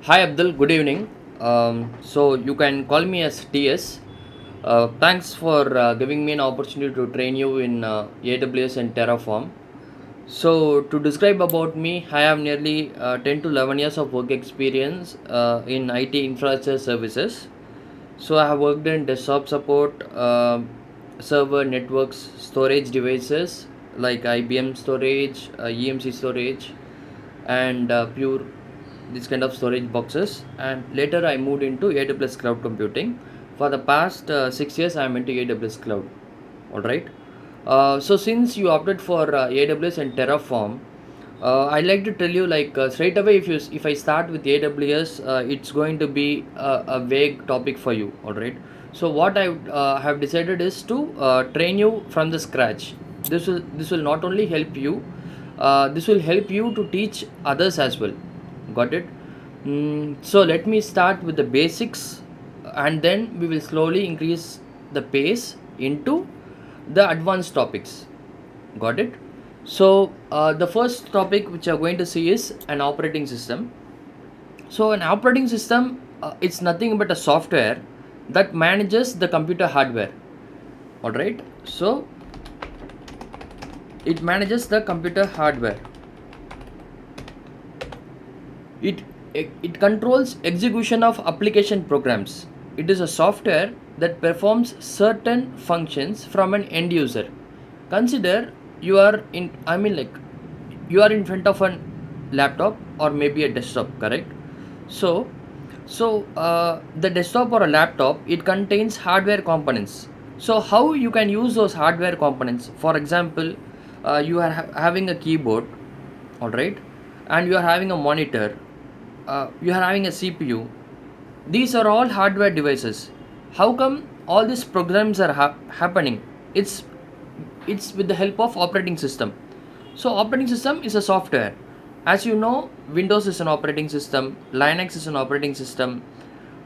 Hi Abdul, good evening. So you can call me as TS. Thanks for giving me an opportunity to train you in AWS and Terraform. So to describe about me, I have nearly 10 to 11 years of work experience in IT infrastructure services. So I have worked in desktop support, server networks, storage devices like IBM storage, EMC storage, and Pure, this kind of storage boxes. And later I moved into AWS cloud computing. For the past 6 years, I am into AWS cloud. All right. So since you opted for AWS and Terraform, I'd like to tell you like straight away, if I start with AWS, it's going to be a vague topic for you. All right. So what I have decided is to train you from the scratch. This will not only help you, this will help you to teach others as well. Got it? So let me start with the basics, and then we will slowly increase the pace into the advanced topics. Got it? So the first topic which you are going to see is an operating system. So an operating system, it's nothing but a software that manages the computer hardware. All right. So it manages the computer hardware. It it controls execution of application programs. It is a software that performs certain functions from an end user. Consider you are in I mean like you are in front of a laptop or maybe a desktop, correct? So so the desktop or a laptop, it contains hardware components. So how you can use those hardware components? For example, you are having a keyboard, all right, and you are having a monitor, you are having a CPU. These are all hardware devices. How come all these programs are happening? It's it's with the help of operating system. So operating system is a software. As you know, Windows is an operating system, Linux is an operating system,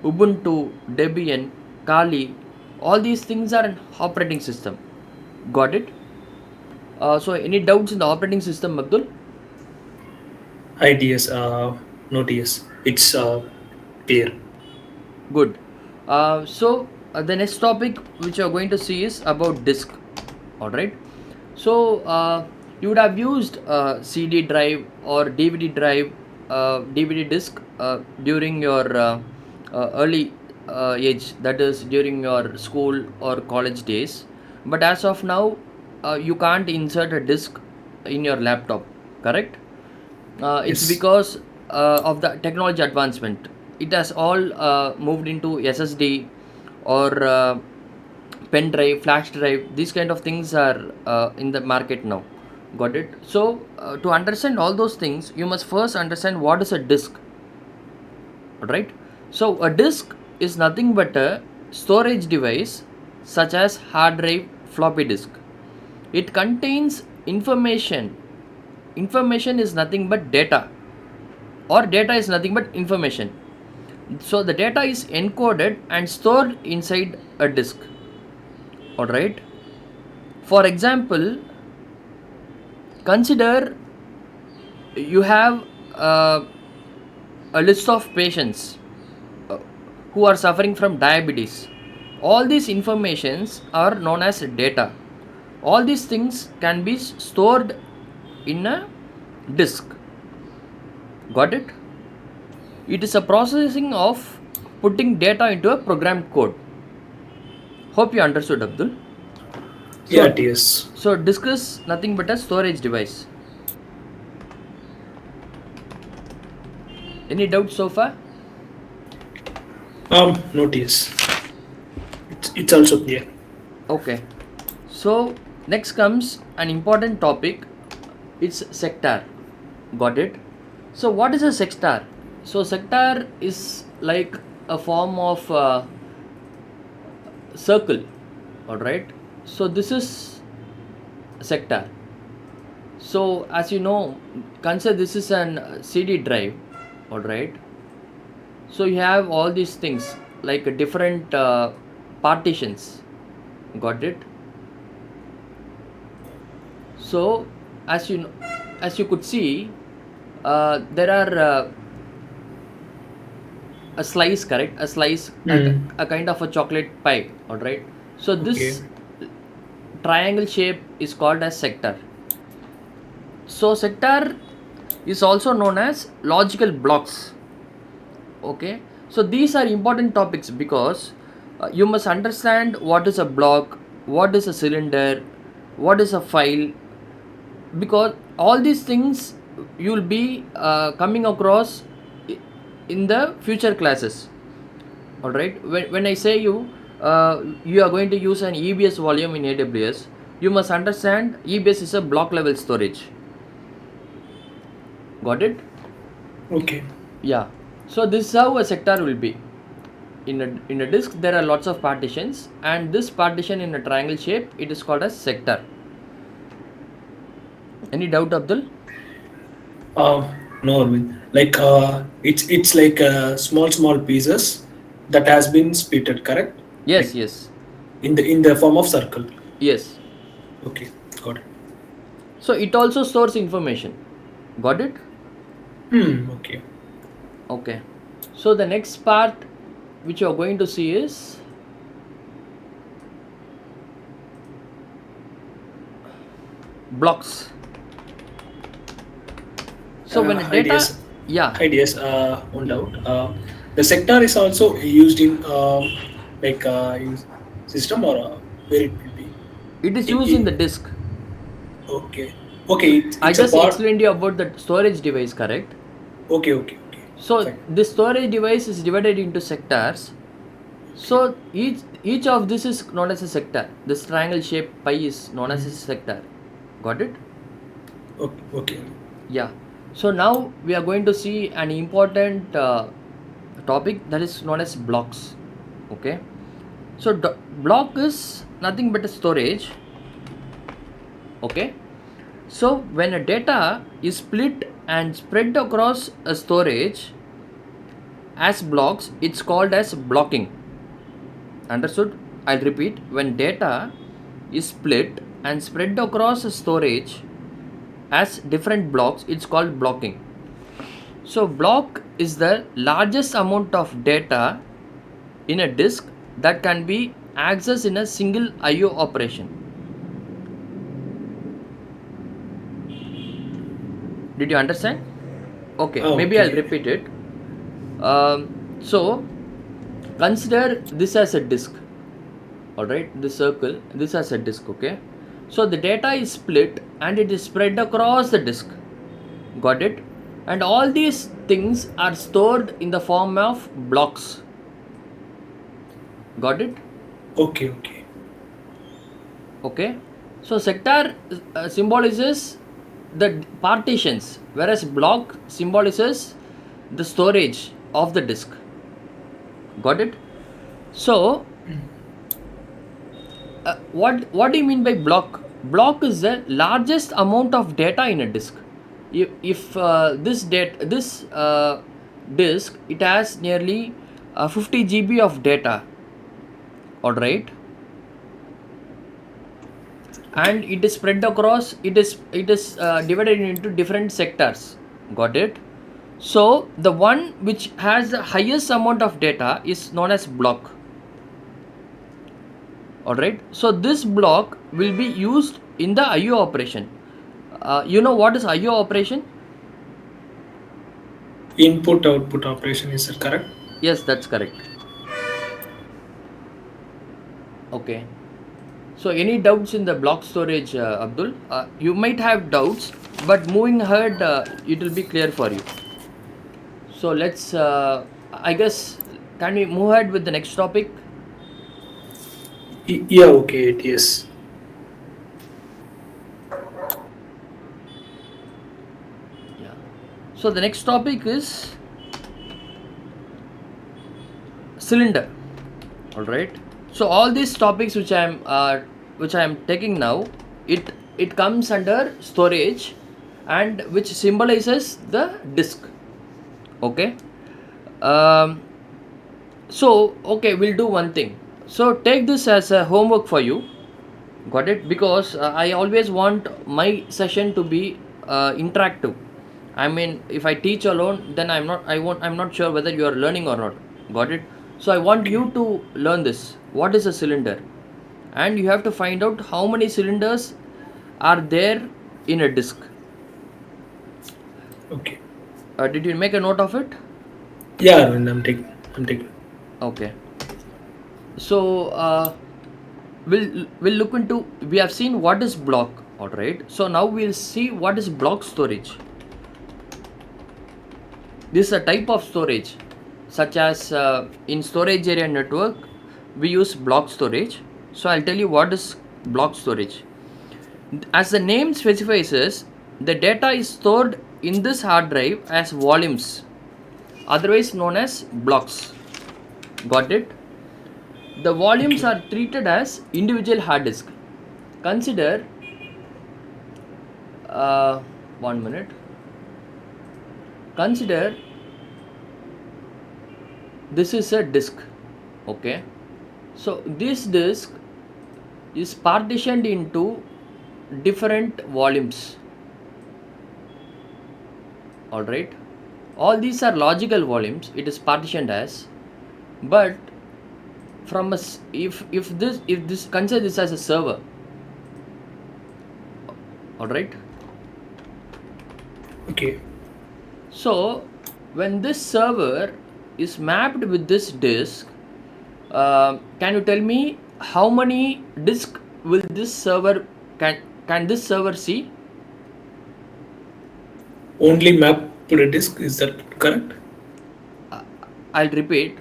Ubuntu, Debian, Kali, all these things are an operating system. Got it? So any doubts in the operating system, Abdul? Hi TS, no TS. It's clear. Good. So the next topic which you are going to see is about disk. All right. So you would have used CD drive or DVD drive, DVD disk during your early age, that is during your school or college days. But as of now, you can't insert a disk in your laptop, correct? It's Yes. because of the technology advancement. It has all moved into SSD or pen drive, flash drive. These kind of things are in the market now. Got it? So to understand all those things, you must first understand what is a disk. Right? So a disk is nothing but a storage device such as hard drive, floppy disk. It contains information. Information is nothing but data, or data is nothing but information. So the data is encoded and stored inside a disk. All right. For example, consider you have uh, a list of patients uh, who are suffering from diabetes. All these informations are known as data. All these things can be stored in a disk. Got it? It is a processing of putting data into a programmed code. Hope you understood, Abdul. Yeah, So, TS. so disk is nothing but a storage device. Any doubts so far? No TS. It's also clear. Okay. So next comes an important topic. It's sector. Got it? So what is a sector? So sector is like a form of circle. All right. So this is sector. So as you know, consider this is an CD drive. All right. So you have all these things like different partitions. Got it? So as you know, as you could see, there are a slice, correct? A slice, a kind of a chocolate pie, all right? So Okay. this triangle shape is called as sector. So sector is also known as logical blocks. Okay, so these are important topics because you must understand what is a block, what is a cylinder, what is a file, because all these things you will be coming across in the future classes. All right, when I say you are going to use an EBS volume in AWS, you must understand EBS is a block level storage. Got it? Okay. Yeah. So this is how a sector will be. In a disk there are lots of partitions, and this partition in a triangle shape, it is called as sector. Any doubt, Abdul? No, Arvind. Like it's like small pieces that has been splitted, correct? Yes, Like yes, in the form of circle. yes. Okay, got it. So it also stores information. Got it? Okay. Okay. So the next part which you are going to see is blocks. So when a data, Ideas, yeah, ideas. One doubt. The sector is also used in like in system or where it will be. it is In, used in the in, disk. okay. Okay. I It's a just part. explained you about the storage device, correct? Okay. Okay. Okay. So Fine. this storage device is divided into sectors. Okay. So each of this is known as a sector. This triangle shaped pie is known as a sector. Got it? Okay. Okay. Yeah. So now we are going to see an important topic that is known as blocks. Okay. So block is nothing but a storage. Okay. So when a data is split and spread across a storage as blocks, it's called as blocking. Understood? I'll repeat. When data is split and spread across a storage as different blocks, it's called blocking. So block is the largest amount of data in a disk that can be accessed in a single IO operation. Did you understand? Okay, maybe I'll Okay. repeat it. So consider this as a disk. All right, this circle, this as a disk. Okay, so the data is split and it is spread across the disk. Got it? And all these things are stored in the form of blocks. Got it? Okay. Okay. Okay. So sector symbolizes the partitions, whereas block symbolizes the storage of the disk. Got it? So what do you mean by block? Block is the largest amount of data in a disk. If this disk, it has nearly 50 GB of data. All right, and it is spread across. It is divided into different sectors. Got it? So the one which has the highest amount of data is known as block. All right, so this block will be used in the IO operation. You know what is IO operation? Input output operation, is that correct? Yes, that's correct. Okay, so any doubts in the block storage, Abdul? You might have doubts, but moving ahead, it will be clear for you. So let's, I guess, can we move ahead with the next topic? Yeah. Okay. Yes. Yeah. So the next topic is cylinder. All right. So all these topics which I am taking now, it comes under storage, and which symbolizes the disk. Okay. Um, so okay, we'll do one thing. So take this as a homework for you. Got it? Because I always want my session to be interactive. I mean, if I teach alone, then I'm not sure whether you are learning or not. Got it? So I want Okay. you to learn this. What is a cylinder? And you have to find out how many cylinders are there in a disk. Okay. Did you make a note of it? Yeah, Arvind, I'm taking. I'm taking. Okay. So we'll look into. We have seen what is block. All right. So now we'll see what is block storage. This is a type of storage, such as in storage area network, we use block storage. So I'll tell you what is block storage. As the name specifies, the data is stored in this hard drive as volumes, otherwise known as blocks. Got it? The volumes Okay. are treated as individual hard disk. Consider, uh, 1 minute. Consider this is a disk. Okay. So this disk is partitioned into different volumes. All right. All these are logical volumes. It is partitioned as, but from a if this consider this as a server. All right. Okay. So when this server is mapped with this disk, can you tell me how many disk will this server can this server see? Only map to the disk. Is that correct? Uh, I'll repeat.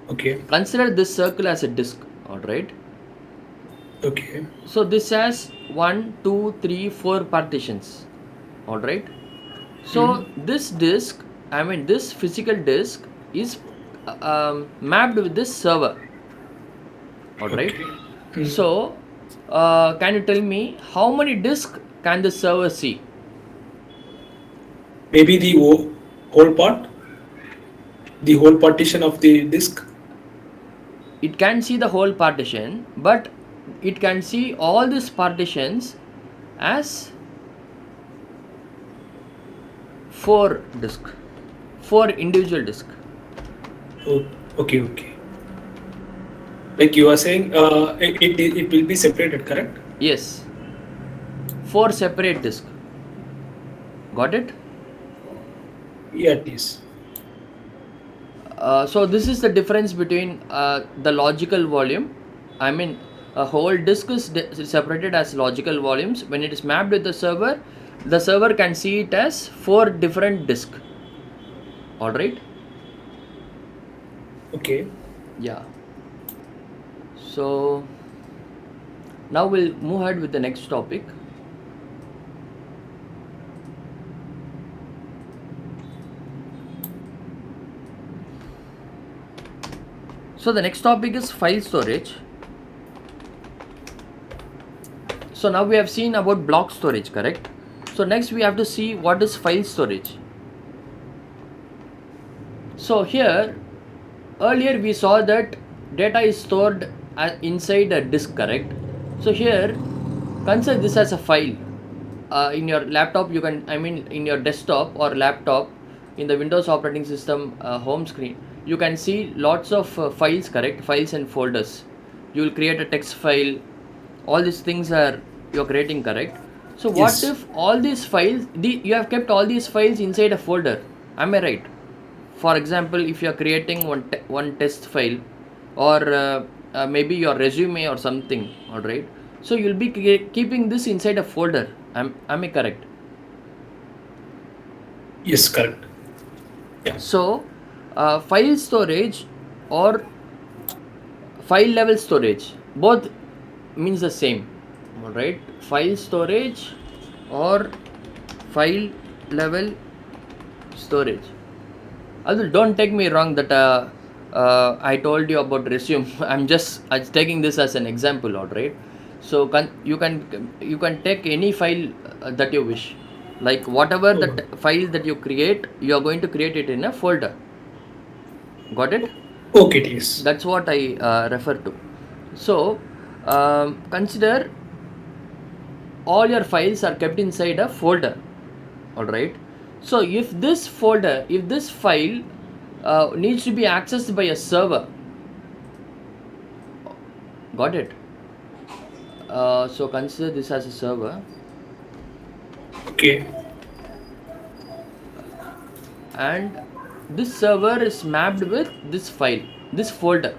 Okay. Consider this circle as a disk. All right. Okay. So this has 1, 2, 3, 4 partitions. All right. Hmm. So this disk, I mean this physical disk, is mapped with this server. All right. Okay. Hmm. So can you tell me how many disks can the server see? Maybe the whole part, the whole partition of the disk. It can see the whole partition, but it can see all these partitions as 4 disk, 4 individual disk. Oh, okay. Okay. Like you are saying, it will be separated, correct? Yes, 4 separate disk. Got it? Yeah, it is. So this is the difference between the logical volume. I mean, a whole disk is separated as logical volumes. When it is mapped with the server can see it as 4 different disk. All right. Okay. Yeah. So now we'll move ahead with the next topic. So the next topic is file storage. So now we have seen about block storage, correct? So next we have to see what is file storage. So here, earlier we saw that data is stored inside a disk, correct? So here, consider this as a file. In your laptop, you can, I mean, in your desktop or laptop, in the Windows operating system home screen, you can see lots of files, correct? Files and folders. You will create a text file. All these things are you're creating, correct? So what Yes. if all these files, you have kept all these files inside a folder? Am I right? For example, if you are creating one test file, or maybe your resume or something, all right, so you'll be keeping this inside a folder. Am I correct? Yes, correct. Yeah. So file storage or file level storage, both means the same. All right, file storage or file level storage. Although don't take me wrong that I told you about resume. I'm just taking this as an example, all right. So you can take any file that you wish, like whatever Oh, that file that you create, you are going to create it in a folder. Got it? okay, it is. That's what I refer to. So consider all your files are kept inside a folder. All right. So if this file needs to be accessed by a server. Got it? So consider this as a server, Okay. and this server is mapped with this file, this folder.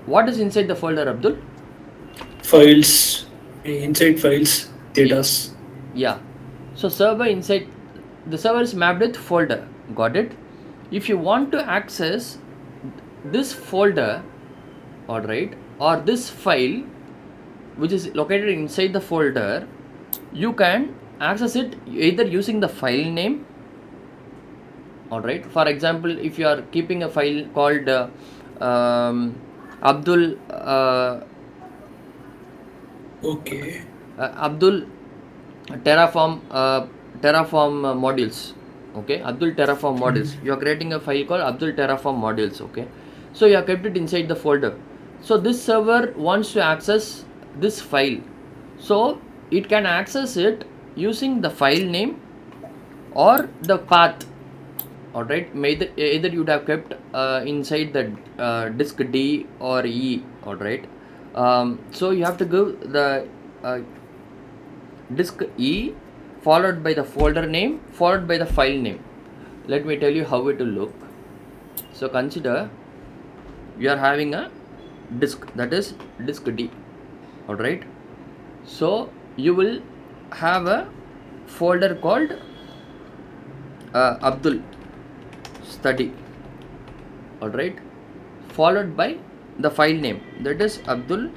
What is inside the folder, Abdul? Files, inside files, Yeah, datas. yeah. So server inside the server is mapped with folder. Got it? If you want to access this folder, all right, or this file which is located inside the folder, you can access it either using the file name. All right, for example, if you are keeping a file called Abdul Okay. Abdul Terraform modules. Okay, Abdul Terraform modules. You are creating a file called Abdul Terraform modules. Okay, so you have kept it inside the folder. So this server wants to access this file, so it can access it using the file name or the path. All right, either you would have kept inside the disk D or E. All right, so you have to give the disk E followed by the folder name followed by the file name. Let me tell you how it will look. So consider you are having a disk, that is disk D. All right, so you will have a folder called Abdul study. All right, followed by the file name, that is Abdul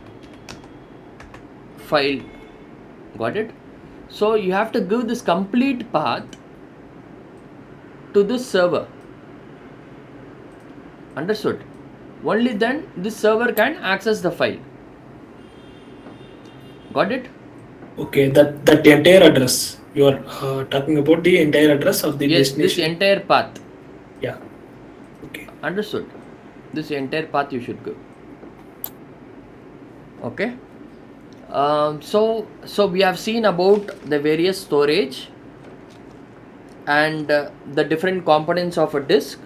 file. Got it? So you have to give this complete path to this server. Understood? Only then this server can access the file. Got it? Okay, that entire address. You are talking about the entire address of the Yes, this destination. entire path. Yeah. Okay. Understood? This entire path you should give. Okay. So we have seen about the various storage and the different components of a disk.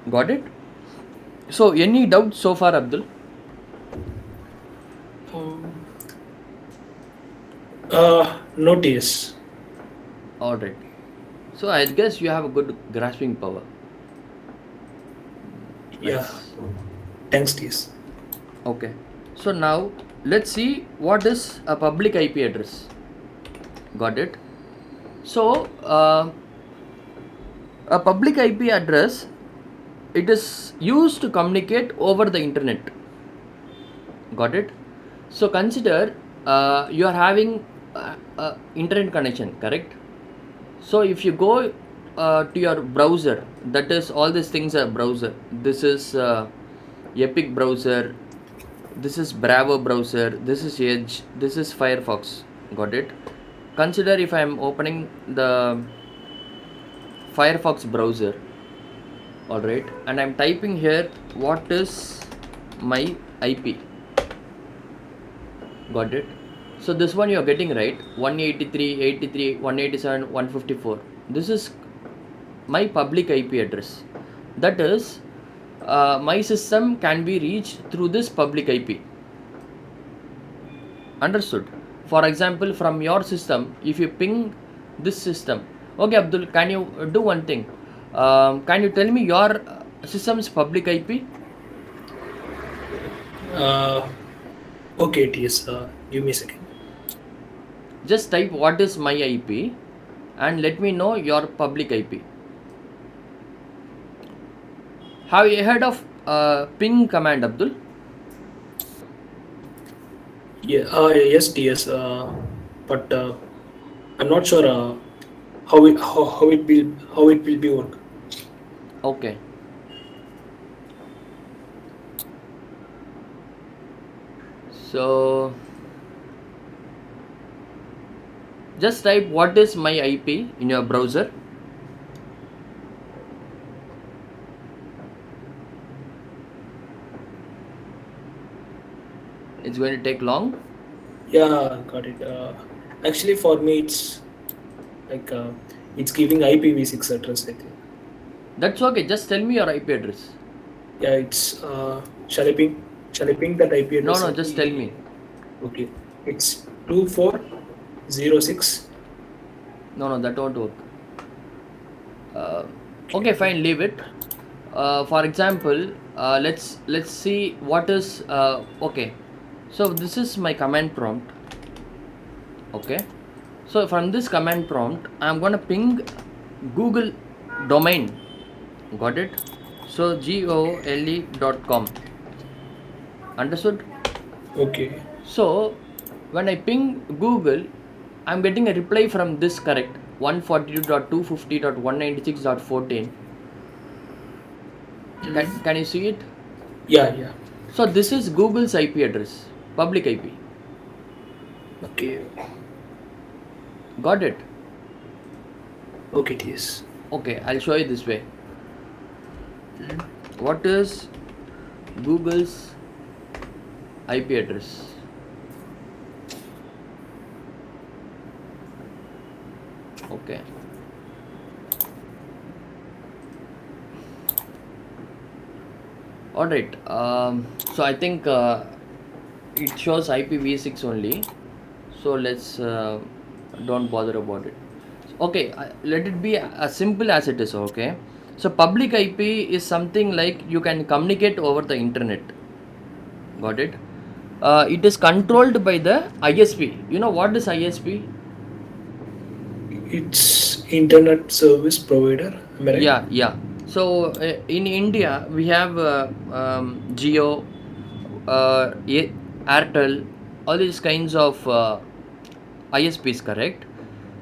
Got it? So any doubts so far, Abdul? Um, no TS. All right. So I guess you have a good grasping power. Yeah. Nice. Thanks TS. Okay. So now let's see what is a public IP address. Got it? So a public IP address, it is used to communicate over the internet. Got it? So consider you are having internet connection, correct? So if you go to your browser, that is all these things are browser. This is Epic browser, this is Bravo browser, this is Edge, this is Firefox. Got it? Consider if I am opening the Firefox browser, all right, and I'm typing here what is my IP. Got it? So this one you are getting right, 183.83, 187, 154. This is my public IP address. That is, my system can be reached through this public IP. Understood? For example, from your system, if you ping this system, okay, Abdul, can you do one thing? Can you tell me your system's public IP? Uh, okay TS. Give me a second. Just type what is my IP and let me know your public IP. Have you heard of ping command, Abdul? Yeah. Yes TS. But I'm not sure how it will be work. Okay. So just type what is my IP in your browser. It's going to take long. Yeah, got it. Actually, for me, it's like it's giving IPv6 address, I think. That's okay. Just tell me your IP address. Yeah, it's shall I ping that IP No, address no, on just tell the me. okay. It's 2406. No, no, that won't work. Uh, okay, Okay. fine. Leave it. For example, let's see what is okay. So this is my command prompt. Okay. So from this command prompt, I'm gonna ping Google domain. Got it? So gole.com. Understood? Okay. So when I ping Google, I'm getting a reply from this correct 142.250.196.14. Can you see it? Yeah, yeah. So this is Google's IP address, public IP. Okay. Got it? Okay, TS. Okay, I'll show you this way. What is Google's IP address? Okay. All right. So I think it shows IPv6 only. So let's don't bother about it. Okay, let it be as simple as it is. Okay. So public IP is something like you can communicate over the internet. Got it? It is controlled by the ISP. You know what is ISP? It's internet service provider. Am I right? Yeah, yeah. So in India we have Geo, Airtel, all these kinds of ISPs, correct?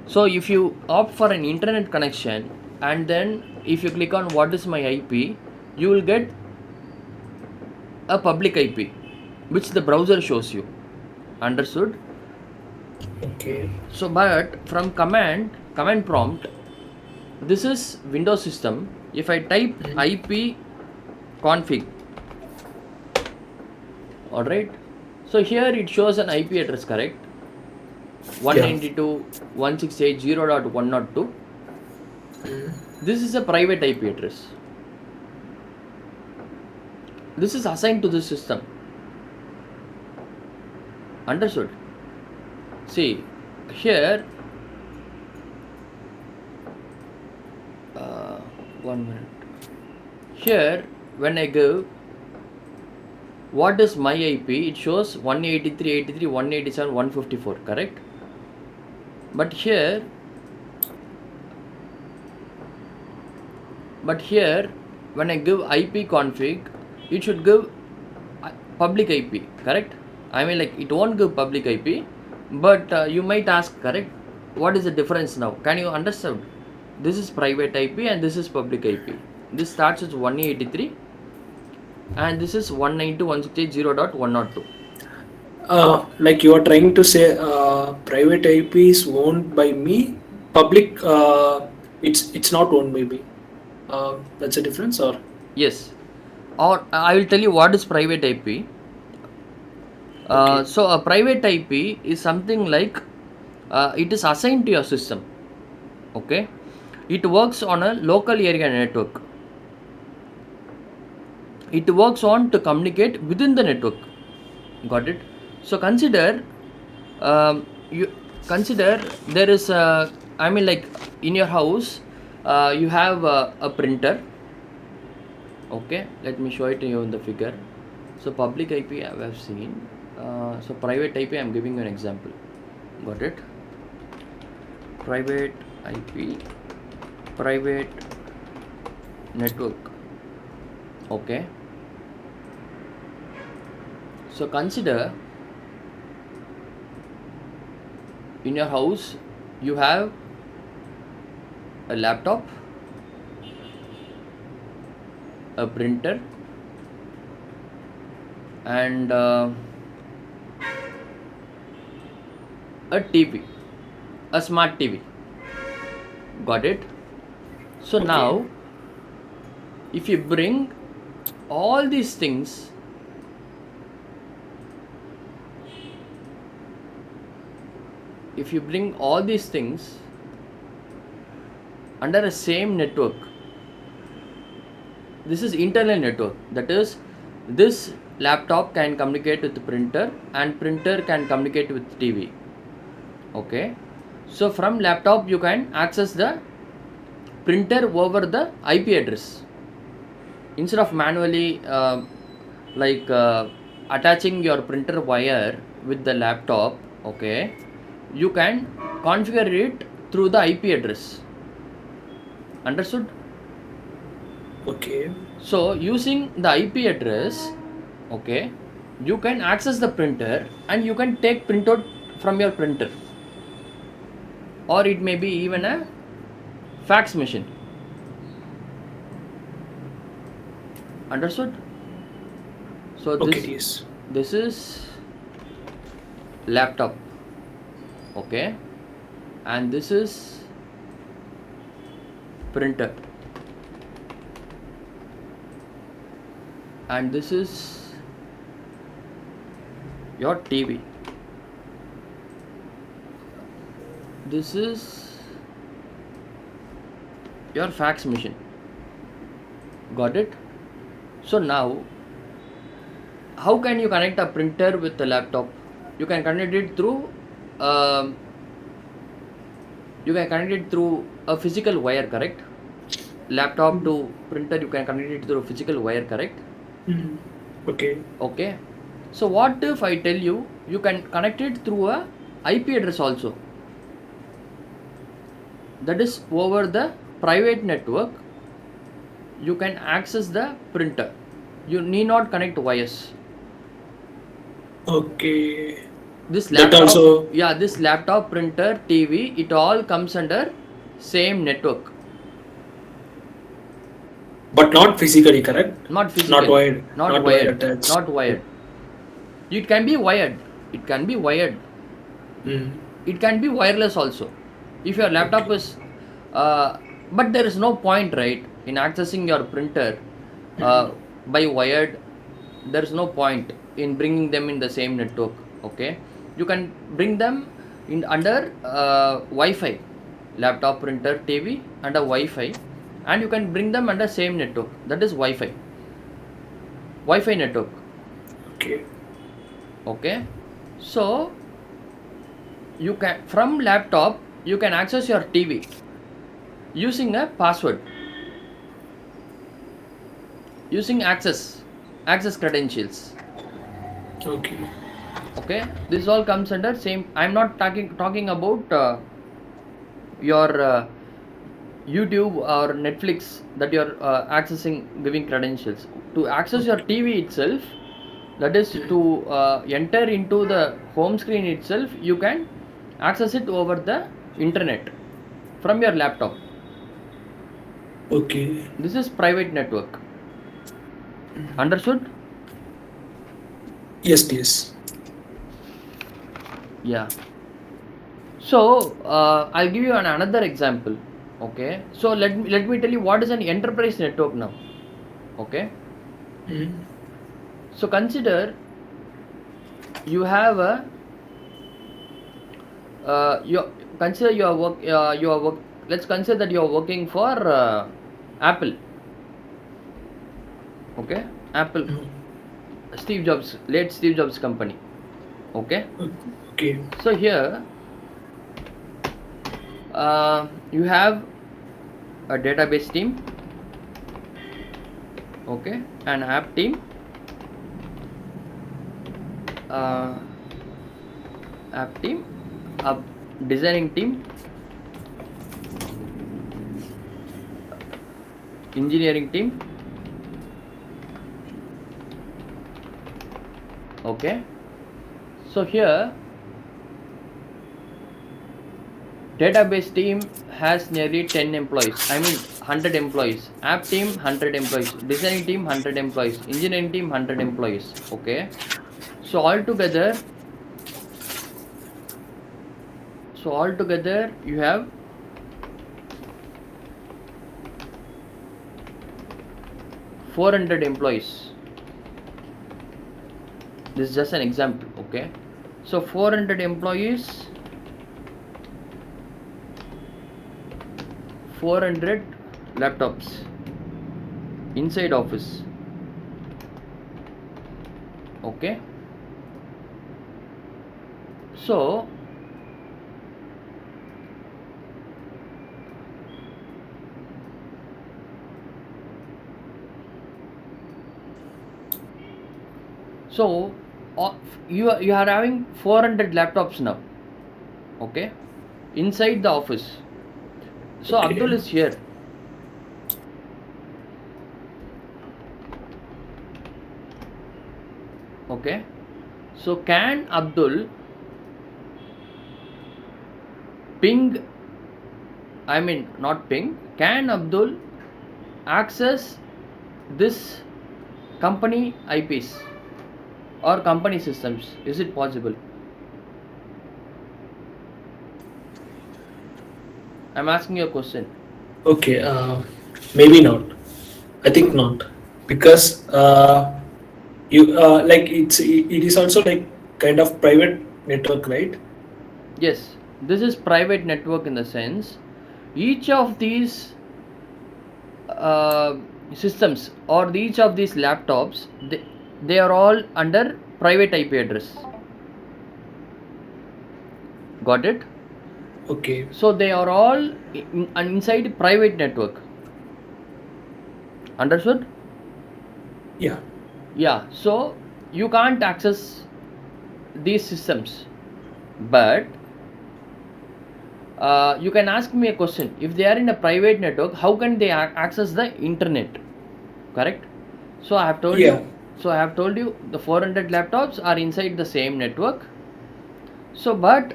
So if you opt for an internet connection and then if you click on what is my IP, you will get a public IP, which the browser shows you. Understood? Okay. So, but from command prompt, this is Windows system. If I type IP config, all right. So here it shows an IP address, correct? Yeah. 192.168.0.102. This is a private IP address. This is assigned to the system. Understood? See, here, 1 minute. Here, when I give what is my IP, it shows 183.83, 187, 154, correct? But here, when I give IP config, it should give public IP, correct? I mean, like it won't give public IP, but you might ask, correct? What is the difference now? Can you understand? This is private IP and this is public IP. This starts with 183 and this is 192.168.0.102. Like you are trying to say, private IP is owned by me. Public, it's not owned by me. That's a difference, or Yes. Or I will tell you what is private IP. okay, So a private IP is something like it is assigned to your system. Okay. It works on a local area network. It works on to communicate within the network. Got it? So you consider there is a, I mean, like in your house you have a printer. Okay, let me show it to you in the figure. So public IP I have seen. So private IP I'm giving you an example. Got it? Private IP, private network. Okay. So consider in your house you have a laptop, a printer, and a TV, a smart TV. Got it? So okay, now, if you bring all these things, under a same network, this is internal network. That is, this laptop can communicate with the printer and printer can communicate with TV. Okay, so from laptop you can access the printer over the IP address instead of manually attaching your printer wire with the laptop. Okay, you can configure it through the IP address. Understood? Okay. So using the IP address, okay, you can access the printer and you can take printout from your printer, or it may be even a fax machine. Understood? So Okay, yes. this is laptop, okay, and this is printer, and this is your TV. This is your fax machine. Got it? So now, how can you connect a printer with the laptop? You can connect it through a physical wire, correct? Laptop to printer, you can connect it through a physical wire, correct? Okay. Okay. So what if I tell you you can connect it through a IP address also? That is, over the private network, you can access the printer. You need not connect wires. Okay. This That laptop, also, this laptop, printer, TV, it all comes under same network. but not physically, correct? Not physical. Not wired. Not wired wired. attached. Not wired. It can be wired. It can be wired. It can be wireless also. If your laptop is, but there is no point, right, in accessing your printer by wired. There is no point in bringing them in the same network. Okay, you can bring them in under Wi-Fi, laptop, printer, TV under Wi-Fi, and you can bring them under same network. That is Wi-Fi. Wi-Fi network. Okay. Okay, so you can, from laptop you can access your TV using a password, using access credentials. Okay. Okay, this all comes under same. I'm not talking about your YouTube or Netflix that you're accessing, giving credentials. To access your TV itself, that is to enter into the home screen itself, you can access it over the internet from your laptop. Okay. This is private network. Understood? Yes, yes. Yeah. So I'll give you another example. Okay, so let me tell you what is an enterprise network now. Okay, so consider you have a let's consider that you are working for Apple. Okay, Apple, late Steve Jobs company. Okay, Okay. so here you have a database team, okay, an app team, a designing team, engineering team. Okay, so here database team has nearly 10 employees, 100 employees. App team 100 employees, designing team 100 employees, engineering team 100 employees. Okay, so altogether you have 400 employees. This is just an example. Okay, so 400 employees, 400 laptops inside office. Okay, so uh, you are having 400 laptops now. Okay, inside the office. So Abdul Okay. is here. Okay, so can Abdul ping, I mean not ping, can Abdul access this company IPs or company systems? Is it possible? I'm asking you a question. Okay. Maybe not. I think not, because you like it is also like kind of private network, right? Yes, this is private network in the sense each of these uh, systems or each of these laptops, they are all under private IP address. Got it? Okay. So they are all inside private network. Understood? Yeah. Yeah, so you can't access these systems, but you can ask me a question. If they are in a private network, how can they access the internet? Correct? So I have told Yeah. you. So I have told you the 400 laptops are inside the same network. So, but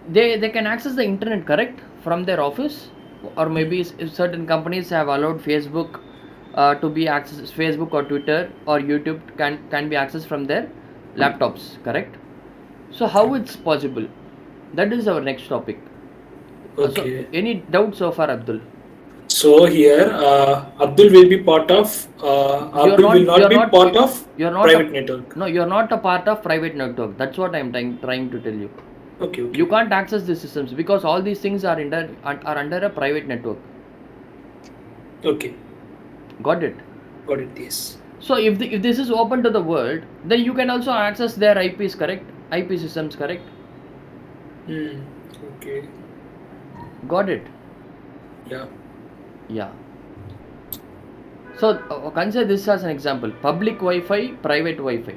they can access the internet, correct, from their office, or maybe if certain companies have allowed Facebook to be accessed, Facebook or Twitter or YouTube can be accessed from their laptops, correct? So how it's possible? That is our next topic. So Okay. any doubt so far, Abdul? So here, Abdul will be part of. You're Abdul will not. not You're be not. part of You're not a. private network. No, you're not a part of private network. That's what I'm trying to tell you. Okay. You Okay. can't access these systems because all these things are under a private network. Okay. Got it? Got it. Yes. So if this is open to the world, then you can also access their IPs, correct? IP systems, correct? Hmm. Okay. Got it? Yeah. Yeah. So consider this as an example: public Wi-Fi, private Wi-Fi.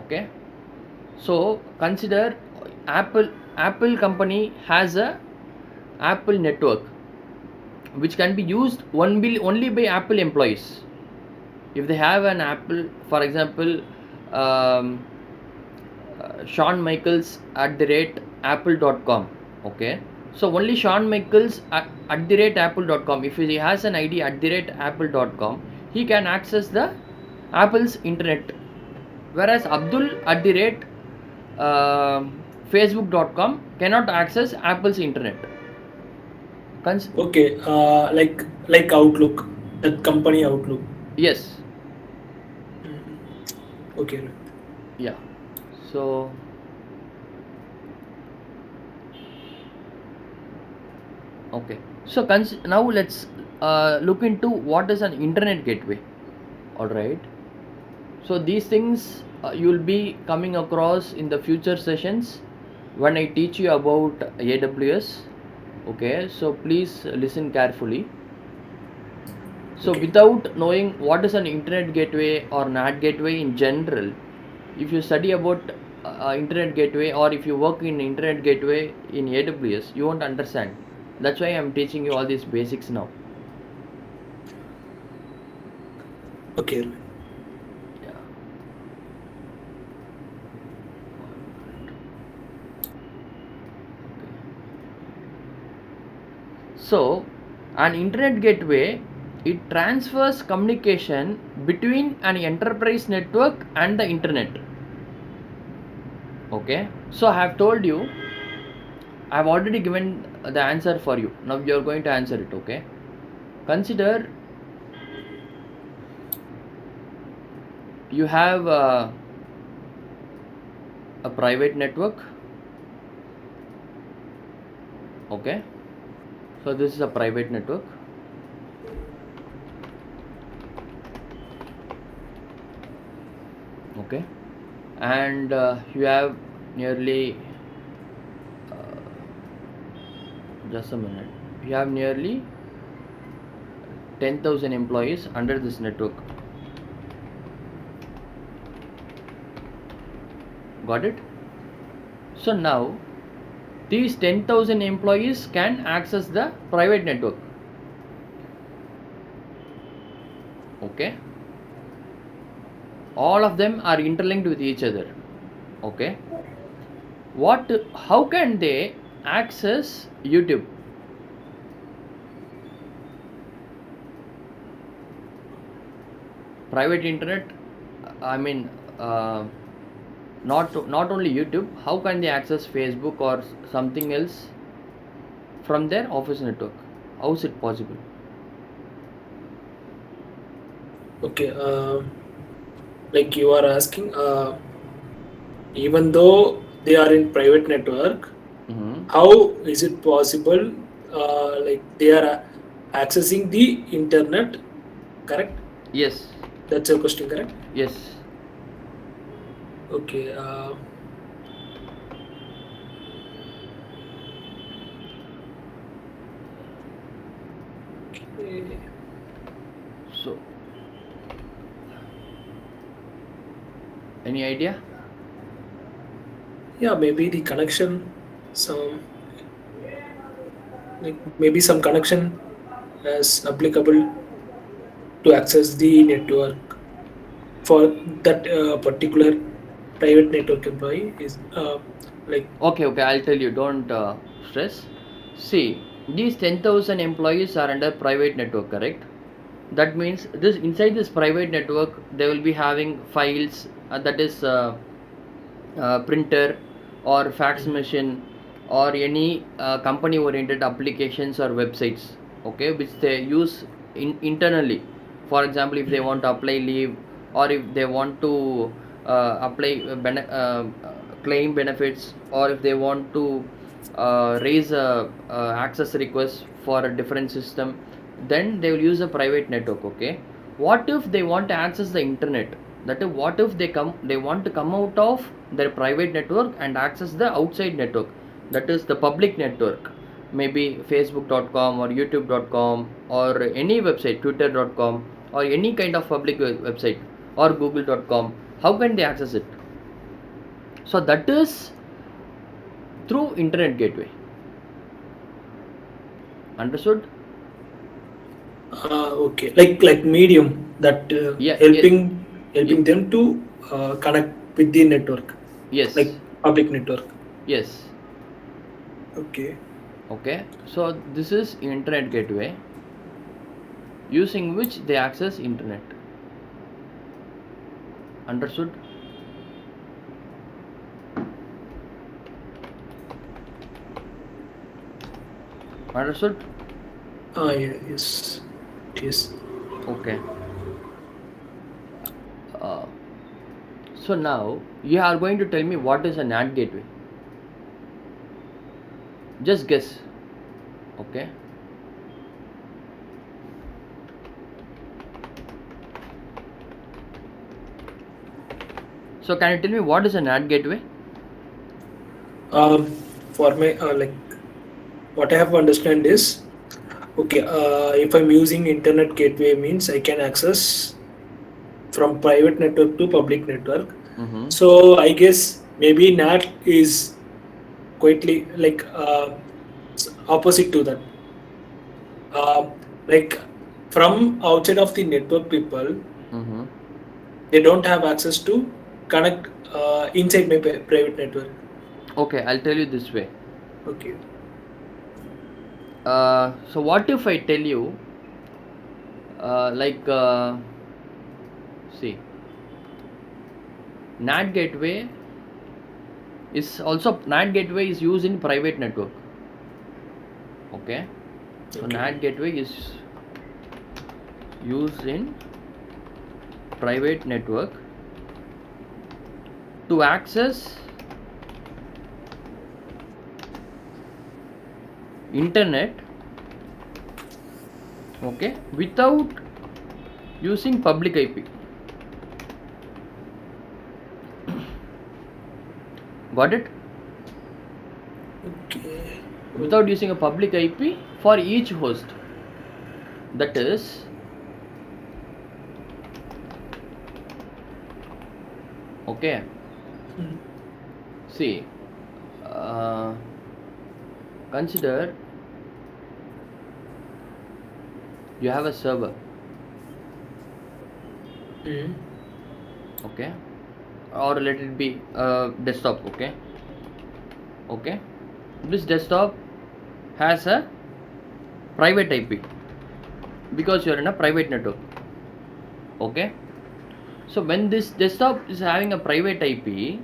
Okay. So consider Apple company has a Apple network which can be used only by Apple employees. If they have an Apple, for example, um, Shawn Michaels @ apple.com. Okay, so only Shawn Michaels @ apple.com. If he has an ID @ apple.com, he can access the Apple's internet, whereas Abdul @ facebook.com cannot access Apple's internet. Okay. Like Outlook, that company Outlook. Yes. Hmm. Okay. Yeah. So okay. So now let's look into what is an internet gateway. All right. So these things you will be coming across in the future sessions when I teach you about AWS. Okay. So please listen carefully. So Okay. without knowing what is an internet gateway or NAT gateway in general, if you study about internet gateway or if you work in internet gateway in AWS, you won't understand. That's why I'm teaching you all these basics now. Okay. Yeah. So an internet gateway, it transfers communication between an enterprise network and the internet. Okay. So I have told you, I have already given the answer for you. Now you are going to answer it. Okay. Consider you have a private network. Okay, so this is a private network. Okay, and you have nearly just a minute. You have nearly 10,000 employees under this network. Got it? So now these 10,000 employees can access the private network. Okay, all of them are interlinked with each other. Okay, what, how can they access YouTube? Private internet, I mean, uh, not only YouTube, how can they access Facebook or something else from their office network? How is it possible? Okay, like you are asking, even though they are in private network, Mm-hmm. how is it possible, like they are accessing the internet, correct? Yes, That's your question, correct? yes. Okay, okay. So, any idea? Yeah, maybe the connection, some, like maybe some connection as applicable to access the network for that particular private network employee is like. Okay, okay, I'll tell you. Don't stress. See, these 10,000 employees are under private network, correct? That means this inside this private network, they will be having files, that is printer or fax Mhm. machine or any company oriented applications or websites, okay, which they use internally. For example, if they want to apply leave, or if they want to apply claim benefits, or if they want to raise a access request for a different system, then they will use a private network. Okay, what if they want to access the internet? That is, what if they want to come out of their private network and access the outside network, that is the public network, maybe facebook.com or youtube.com or any website, twitter.com, or any kind of public website, or google.com. How can they access it? So that is through internet gateway. Understood? Okay, like medium that Yeah, yeah, helping them to connect with the network, like yes, public network. yes. Okay. Okay, so this is internet gateway using which they access internet. Understood? Understood? Yeah, yes, it is. Okay. Uh, so now you are going to tell me what is a NAT gateway. Just guess. Okay. So can you tell me what is a NAT gateway? Um, for my like what I have to understand is, okay, if I'm using internet gateway means I can access from private network to public network. Mm-hmm. So I guess maybe NAT is quietly like opposite to that. Uh, like from outside of the network people, Mm-hmm. they don't have access to connect inside my private network. Okay, I'll tell you this way. Okay. So what if I tell you, like, see, NAT gateway NAT gateway is used in private network. Okay. So Okay. NAT gateway is used in private network to access internet, okay, without using public IP. Got it? Okay. Without using a public IP for each host. That is, okay. Hmm. See, consider you have a server, Hmm. okay, or let it be a desktop, okay. Okay, this desktop has a private IP because you're in a private network. Okay, so when this desktop is having a private IP,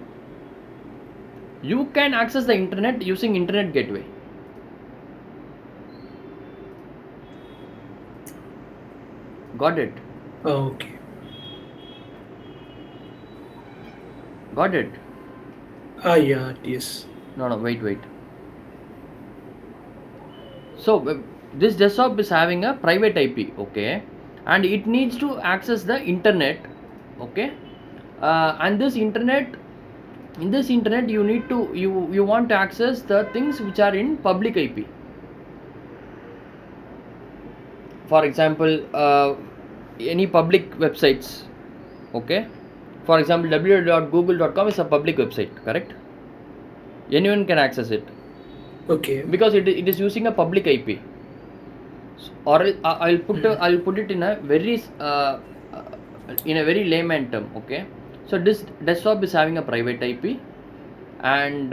you can access the internet using internet gateway. Got it? Okay. Got it? Yeah, yes. No, wait. So this desktop is having a private IP, okay, and it needs to access the internet, okay, and this internet, in this internet, you need to you want to access the things which are in public IP. For example, any public websites, okay. For example, www.google.com is a public website, correct? Anyone can access it Okay. because it is using a public IP. Or I'll put it in a very layman term, okay. So this desktop is having a private IP, and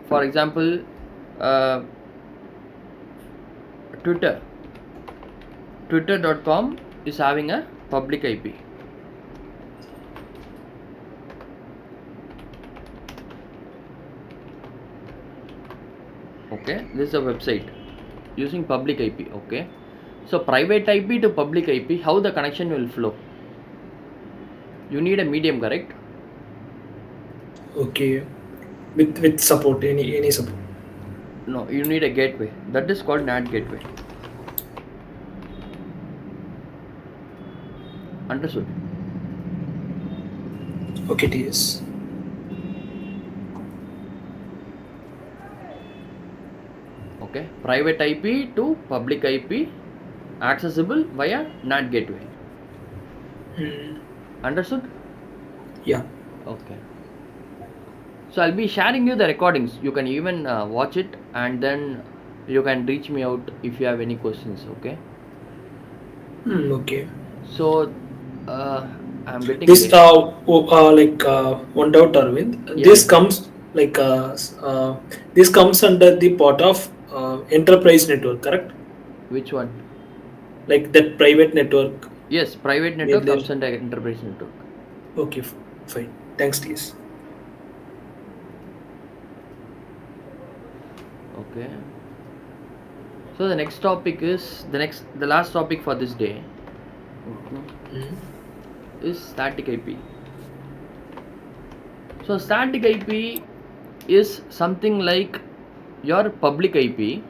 for example, uh, twitter.com is having a public IP. Okay, this is a website using public IP, okay. So private IP to public IP, how the connection will flow? You need a medium, correct? Okay. With support, any support. No, you need a gateway. That is called NAT gateway. Understood? Okay, TS. Okay, private IP to public IP, accessible via NAT gateway. Hmm. Understood? Yeah. Okay. So I'll be sharing you the recordings. You can even watch it, and then you can reach me out if you have any questions. Okay. Okay. So uh, I'm getting This late. like one doubt, Arvind. Yeah, This yeah. comes like this comes under the part of enterprise network, correct? Which one? Like that private network Yes, private where network there. comes under enterprise network. Okay, fine. Thanks, TS. Okay. So the next topic is the last topic for this day. Okay. Hmm. Is static IP. So static IP is something like your public IP,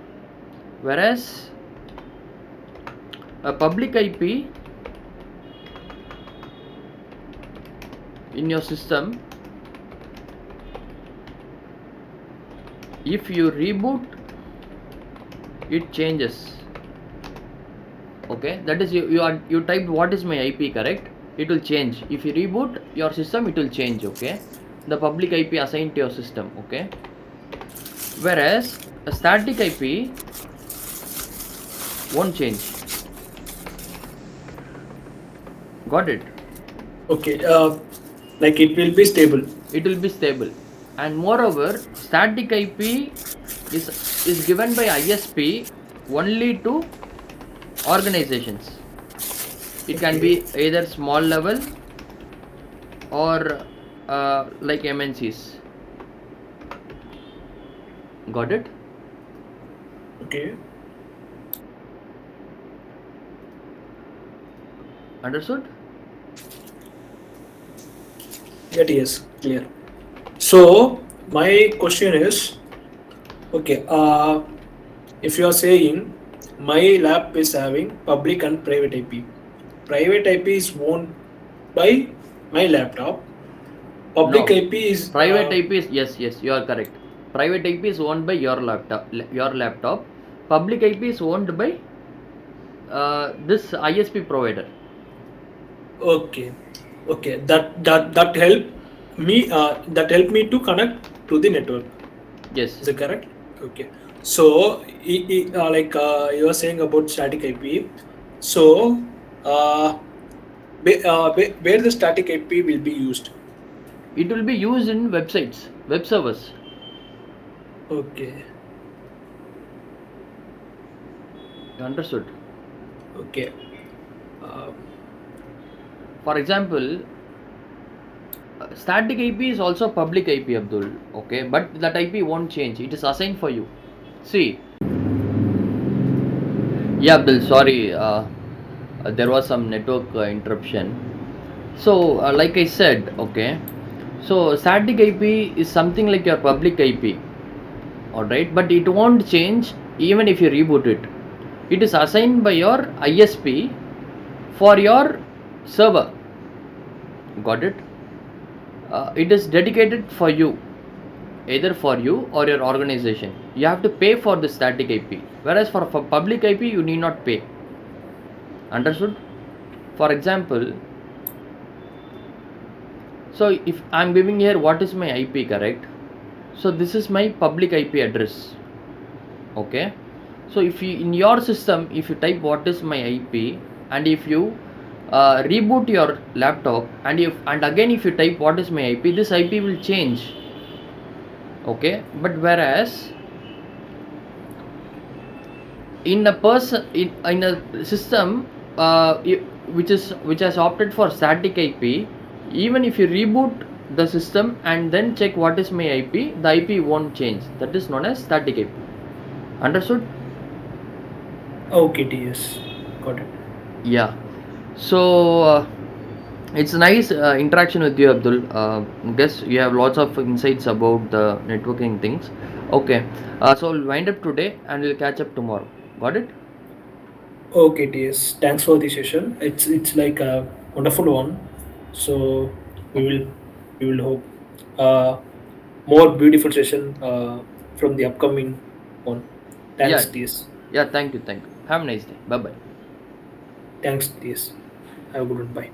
whereas a public IP in your system, if you reboot, it changes. Okay, that is you typed what is my IP, correct? It will change. If you reboot your system, it will change. Okay, the public IP assigned to your system. Okay, whereas a static IP won't change. Got it? Okay. Like it will be stable. It will be stable, and moreover, static IP is given by ISP only to organizations. It can be Okay. either small level or like MNCs. Got it? Okay. Understood? Yeah, TS. Clear. So my question is, okay. If you are saying my lab is having public and private IP is owned by my laptop, Public No, IP is private IP is, yes, yes, you are correct. Private IP is owned by your laptop. Your laptop. Public IP is owned by this ISP provider. okay. Okay, that help me to connect to the network. Yes, Is it correct? Okay. So, you were saying about static IP. So, uh, where the static IP will be used? it will be used in websites, web servers. Okay. You understood? Okay. Uh, For example, static IP is also public IP, Abdul. Okay, but that IP won't change. It is assigned for you. See, yeah, Abdul. Sorry, there was some network interruption. So, like I said, okay. So, static IP is something like your public IP, alright, but it won't change even if you reboot it. It is assigned by your ISP for your server. Got it? It is dedicated for you, either for you or your organization. You have to pay for the static IP, whereas for public IP, you need not pay. Understood? For example, so if I'm giving here what is my IP, correct? So this is my public IP address. Okay, so if you in your system, if you type what is my IP, and if you reboot your laptop, and again if you type what is my IP, this IP will change. Okay, but whereas in a person in a system which has opted for static IP, even if you reboot the system and then check what is my IP, the IP won't change. That is known as static IP. Understood? okay, TS. Got it. Yeah. So it's nice interaction with you, Abdul. Guess you have lots of insights about the networking things. Okay. So we'll wind up today and we'll catch up tomorrow. Got it? Okay, TS. Thanks for the session. It's like a wonderful one. So we will we will hope uh, more beautiful session from the upcoming one. Yeah. Thanks, TS. Yeah. Thank you. Thank you. Have a nice day. Bye bye. Thanks, TS. Have a good one. Bye.